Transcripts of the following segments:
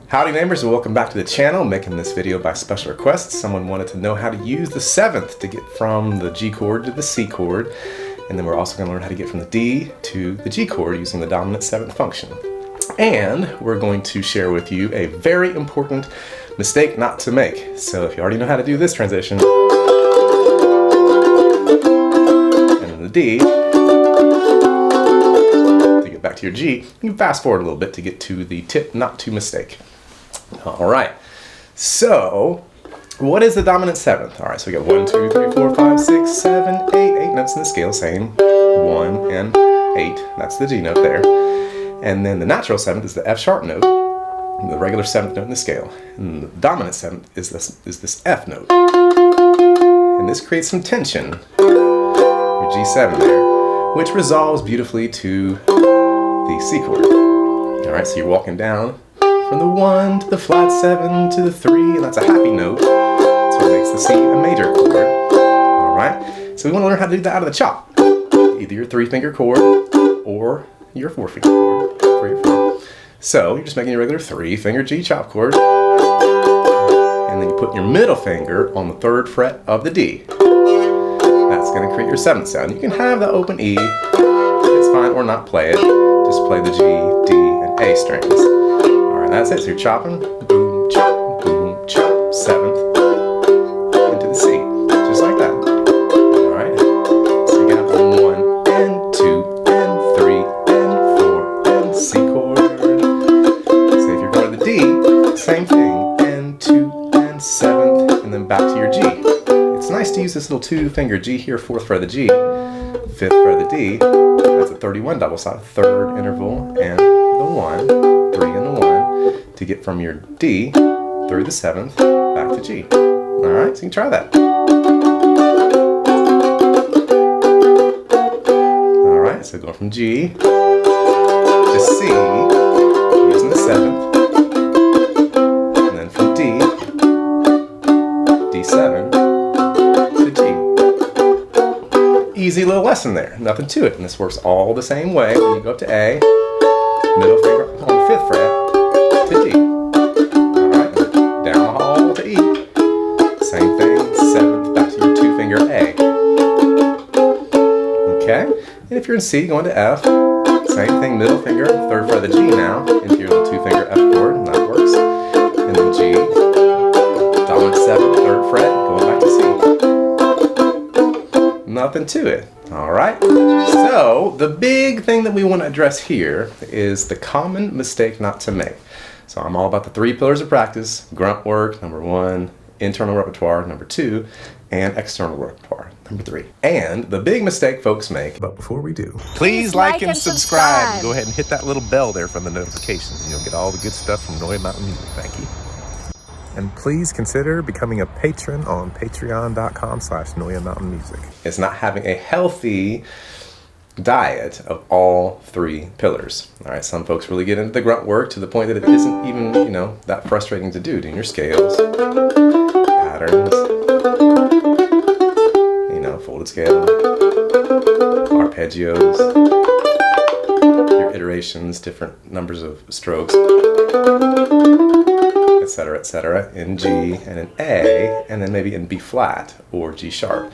Howdy neighbors, and welcome back to the channel. Making this video by special request. Someone wanted to know how to use the 7th to get from the G chord to the C chord. And then we're also going to learn how to get from the D to the G chord using the dominant 7th function. And we're going to share with you a very important mistake not to make. So if you already know how to do this transition, and then the D, to get back to your G, you can fast forward a little bit to get to the tip not to mistake. All right, so what is the dominant 7th? All right, so we got 1, 2, 3, 4, 5, 6, 7, 8, 8 notes in the scale, same 1 and 8, that's the G note there. And then the natural 7th is the F sharp note, the regular 7th note in the scale. And the dominant 7th is this F note. And this creates some tension, your G7 there, which resolves beautifully to the C chord. All right, so you're walking down from the 1 to the flat 7 to the 3, and that's a happy note. So it makes the C a major chord. All right, so we want to learn how to do that out of the chop. Either your 3-finger chord or your 4-finger chord, 3 or 4. So you're just making your regular 3-finger G chop chord, and then you put your middle finger on the 3rd fret of the D. That's going to create your 7th sound. You can have the open E, it's fine, or not play it. Just play the G, D, and A strings. That's it, so you're chopping, boom, chop, 7th, into the C, just like that. Alright, so you got 1, and 2, and 3, and 4, and C chord. So if you're going to the D, same thing, and 2, and 7th, and then back to your G. It's nice to use this little 2-finger G here, 4th fret of the G, 5th fret of the D, that's a 31 double stop, 3rd interval, and the 1, 3 and the 1. To get from your D through the 7th back to G. Alright, so you can try that. Alright, so going from G to C using the 7th, and then from D, D7 to G. Easy little lesson there, nothing to it. And this works all the same way when you go up to A, middle finger on the 5th fret, to G. Alright, down the hall to E. Same thing, 7th, back to your 2-finger A. Okay, and if you're in C, going to F, same thing, middle finger, 3rd fret of the G now, into your little 2-finger F chord, and that works. And then G, dominant 7th, 3rd fret, going back to C. Nothing to it. Alright, so the big thing that we want to address here is the common mistake not to make. So I'm all about the 3 pillars of practice: grunt work, number 1, internal repertoire, number 2, and external repertoire, number 3. And the big mistake folks make, but before we do, please like and subscribe. Go ahead and hit that little bell there for the notifications, and you'll get all the good stuff from Noya Mountain Music. Thank you. And please consider becoming a patron on patreon.com/Noya Mountain Music. It's not having a healthy diet of all 3 pillars. All right, some folks really get into the grunt work to the point that it isn't even, that frustrating to do. Doing your scales, patterns, folded scale, arpeggios, your iterations, different numbers of strokes, etc., in G and in A, and then maybe in B flat or G sharp.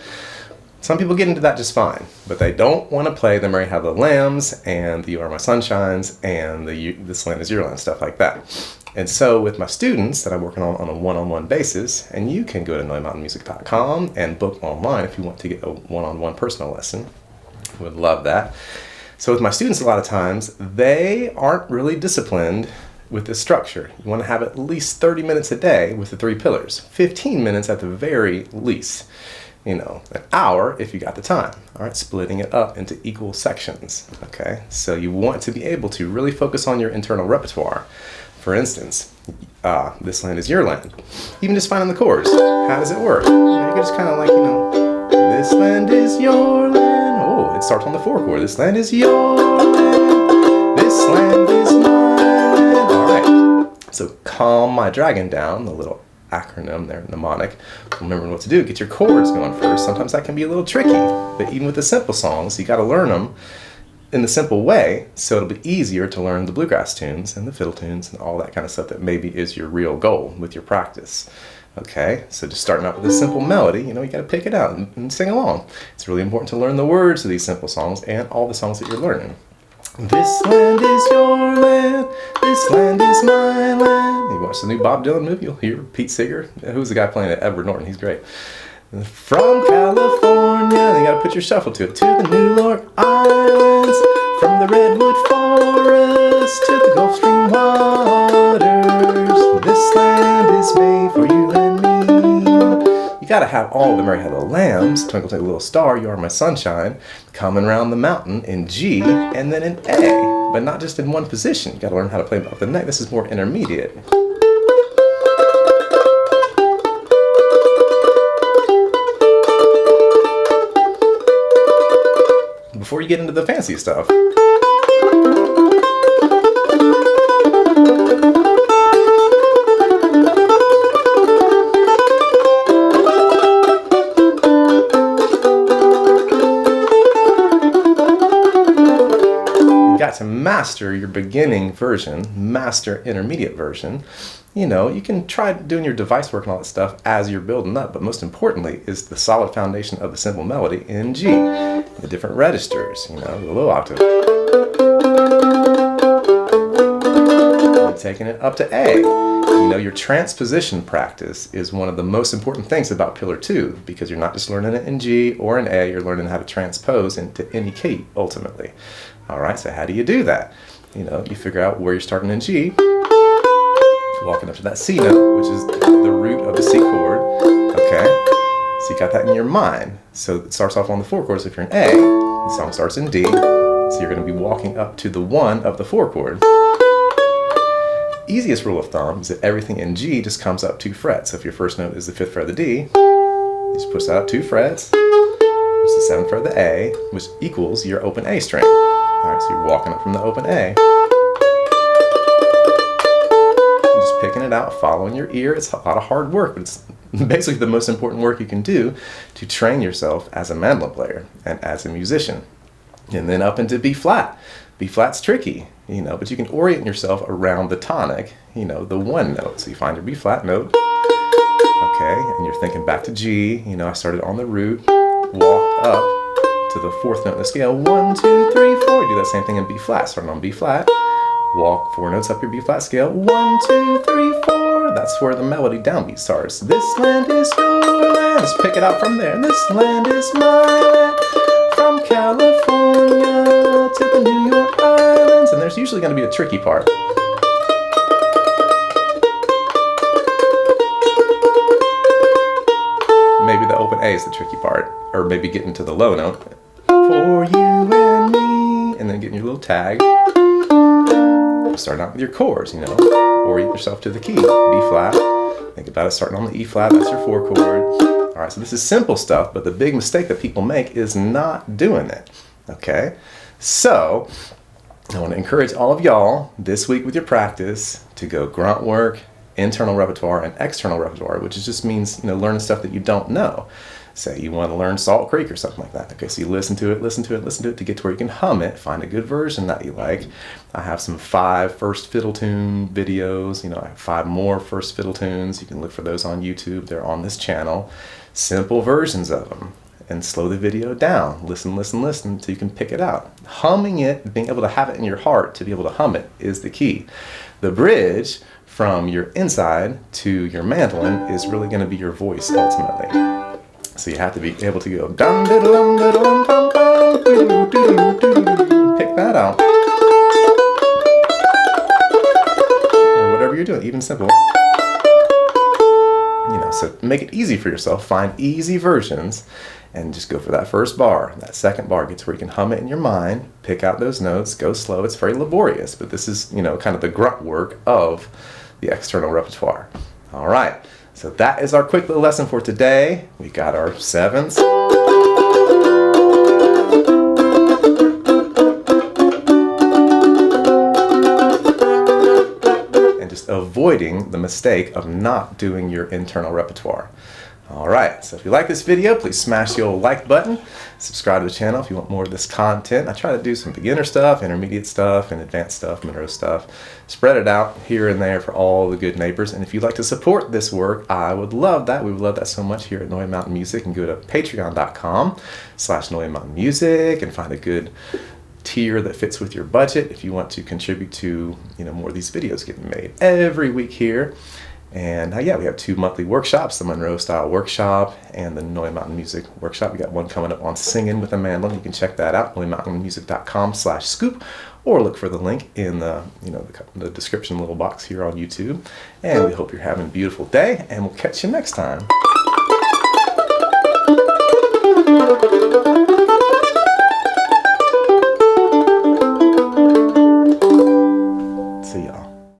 Some people get into that just fine, but they don't want to play the Mary Had the Lambs and the You Are My Sunshines and the This Land Is Your Land, stuff like that. And so with my students that I'm working on a one-on-one basis, and you can go to noyamountainmusic.com and book online if you want to get a one-on-one personal lesson. Would love that. So with my students, a lot of times, they aren't really disciplined with this structure. You want to have at least 30 minutes a day with the 3 pillars, 15 minutes at the very least. An hour if you got the time. All right, splitting it up into equal sections. Okay, so you want to be able to really focus on your internal repertoire. For instance, This Land Is Your Land. Even just finding the chords. How does it work? You can just kind of this land is your land. Oh, it starts on the 4 chord. This land is your land. This land is my land. All right, so calm my dragon down, the little acronym there, mnemonic. Remember what to do. Get your chords going first. Sometimes that can be a little tricky, but even with the simple songs, you got to learn them in the simple way, so it'll be easier to learn the bluegrass tunes and the fiddle tunes and all that kind of stuff that maybe is your real goal with your practice. Okay, so just starting out with a simple melody, you got to pick it out and sing along. It's really important to learn the words of these simple songs and all the songs that you're learning. This land is your land, this land is my land. You watch the new Bob Dylan movie, you'll hear Pete Seeger. Who's the guy playing it? Edward Norton, he's great. From California, you gotta put your shuffle to it, to the New York Islands. From the Redwood Forest to the Gulf Stream waters. This land is made for you and me. You gotta have all the Mary Had Little Lambs, Twinkle Twinkle Little Star, You Are My Sunshine, Coming Round the Mountain in G, and then in A, but not just in one position. You gotta learn how to play them up the neck. This is more intermediate. Before you get into the fancy stuff. You got to master your beginning version, master intermediate version. You can try doing your device work and all that stuff as you're building up, but most importantly is the solid foundation of the simple melody in G. The different registers, the low octave. And taking it up to A. Your transposition practice is one of the most important things about Pillar 2, because you're not just learning it in G or in A, you're learning how to transpose into any key, ultimately. All right, so how do you do that? You figure out where you're starting in G, walking up to that C note, which is the root of the C chord, okay? So you got that in your mind. So it starts off on the 4 chord. So if you're in A, the song starts in D. So you're going to be walking up to the 1 of the 4 chord. Easiest rule of thumb is that everything in G just comes up 2 frets. So if your first note is the 5th fret of the D, you just push that up 2 frets, which is the 7th fret of the A, which equals your open A string. All right, so you're walking up from the open A. Just picking it out, following your ear. It's a lot of hard work, but it's basically the most important work you can do to train yourself as a mandolin player and as a musician. And then up into B flat. B flat's tricky, but you can orient yourself around the tonic, the 1 note. So you find your B flat note, okay, and you're thinking back to G. I started on the root, walked up to the 4th note in the scale, 1, 2, 3, 4. You do that same thing in B flat, starting on B flat. Walk 4 notes up your B flat scale, 1, 2, 3, 4. That's where the melody downbeat starts. This land is your land. Let's pick it out from there. This land is my land. From California to the New York Islands. And there's usually going to be a tricky part. Maybe the open A is the tricky part. Or maybe getting to the low note. For you and me. And then getting your little tag. Start out with your chords, orient yourself to the key, B flat. Think about it starting on the E flat, that's your 4 chord. All right, so this is simple stuff, but the big mistake that people make is not doing it, okay? So, I want to encourage all of y'all this week with your practice to go grunt work, internal repertoire, and external repertoire, which just means, learning stuff that you don't know. Say you want to learn Salt Creek or something like that. Okay, so you listen to it to get to where you can hum it, find a good version that you like. I have some 5 first fiddle tune videos. I have 5 more first fiddle tunes. You can look for those on YouTube. They're on this channel. Simple versions of them. And slow the video down. Listen until you can pick it out. Humming it, being able to have it in your heart to be able to hum it is the key. The bridge from your inside to your mandolin is really going to be your voice ultimately. So you have to be able to go dum dum dum dum dum dum. Pick that out, or whatever you're doing, even simple. So make it easy for yourself. Find easy versions, and just go for that first bar. That second bar gets where you can hum it in your mind. Pick out those notes. Go slow. It's very laborious, but this is kind of the grunt work of the external repertoire. All right. So that is our quick little lesson for today. We got our 7ths. And just avoiding the mistake of not doing your internal repertoire. All right, so if you like this video, please smash the old like button. Subscribe to the channel if you want more of this content. I try to do some beginner stuff, intermediate stuff, and advanced stuff, Monroe stuff. Spread it out here and there for all the good neighbors. And if you'd like to support this work, I would love that. We would love that so much here at Noy Mountain Music. And go to patreon.com/Noy Mountain Music and find a good tier that fits with your budget if you want to contribute to more of these videos getting made every week here. And yeah, we have 2 monthly workshops, the Monroe Style Workshop and the Noy Mountain Music Workshop. We got one coming up on singing with a mandolin. You can check that out, noymountainmusic.com/scoop, or look for the link in the the description little box here on YouTube. And we hope you're having a beautiful day, and we'll catch you next time.